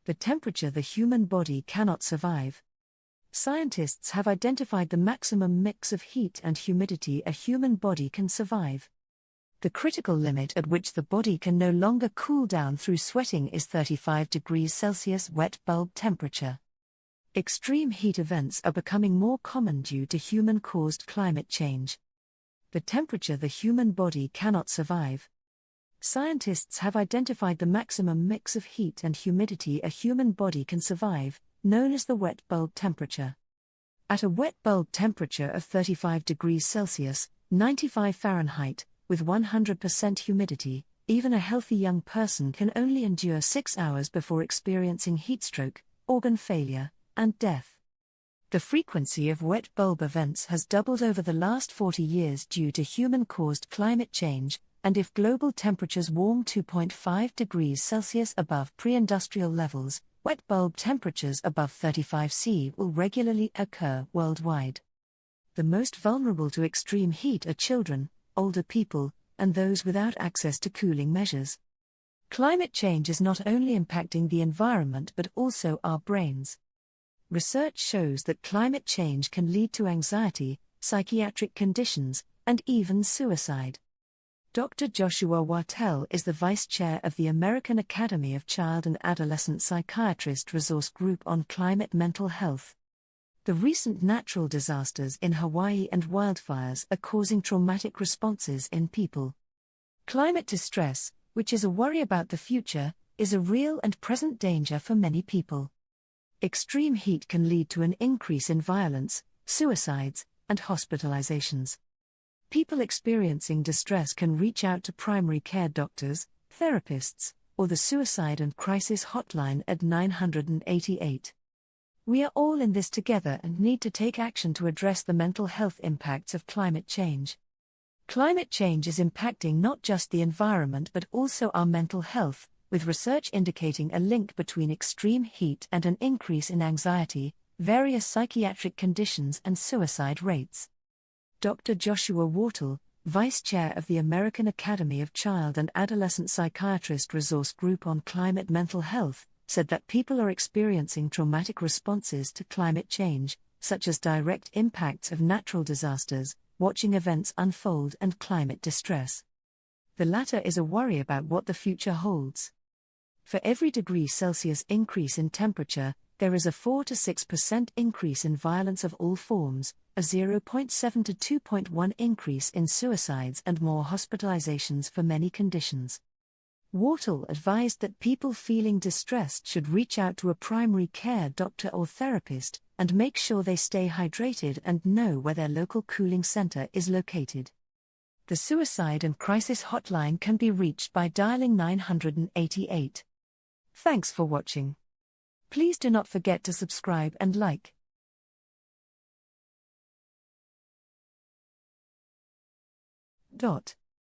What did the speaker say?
the temperature the human body cannot survive. Scientists have identified the maximum mix of heat and humidity a human body can survive. The critical limit at which the body can no longer cool down through sweating is 35 degrees Celsius wet bulb temperature. Extreme heat events are becoming more common due to human-caused climate change. The temperature the human body cannot survive. Scientists have identified the maximum mix of heat and humidity a human body can survive, known as the wet bulb temperature. At a wet bulb temperature of 35 degrees Celsius, 95 Fahrenheit, with 100% humidity, even a healthy young person can only endure 6 hours before experiencing heatstroke, organ failure, and death. The frequency of wet bulb events has doubled over the last 40 years due to human-caused climate change, and if global temperatures warm 2.5 degrees Celsius above pre-industrial levels, wet bulb temperatures above 35 C will regularly occur worldwide. The most vulnerable to extreme heat are children, older people, and those without access to cooling measures. Climate change is not only impacting the environment but also our brains. Research shows that climate change can lead to anxiety, psychiatric conditions, and even suicide. Dr. Joshua Wartell is the Vice Chair of the American Academy of Child and Adolescent Psychiatrist Resource Group on Climate Mental Health. The recent natural disasters in Hawaii and wildfires are causing traumatic responses in people. Climate distress, which is a worry about the future, is a real and present danger for many people. Extreme heat can lead to an increase in violence, suicides, and hospitalizations. People experiencing distress can reach out to primary care doctors, therapists, or the Suicide and Crisis Hotline at 988. We are all in this together and need to take action to address the mental health impacts of climate change. Climate change is impacting not just the environment but also our mental health, with research indicating a link between extreme heat and an increase in anxiety, various psychiatric conditions and suicide rates. Dr. Joshua Wartell, Vice Chair of the American Academy of Child and Adolescent Psychiatrist Resource Group on Climate Mental Health, said that people are experiencing traumatic responses to climate change, such as direct impacts of natural disasters, watching events unfold, and climate distress. The latter is a worry about what the future holds. For every degree Celsius increase in temperature, there is a 4 to 6% increase in violence of all forms, a 0.7 to 2.1 increase in suicides, and more hospitalizations for many conditions. Wartell advised that people feeling distressed should reach out to a primary care doctor or therapist, and make sure they stay hydrated and know where their local cooling center is located. The Suicide and Crisis Hotline can be reached by dialing 988. Thanks for watching. Please do not forget to subscribe and like.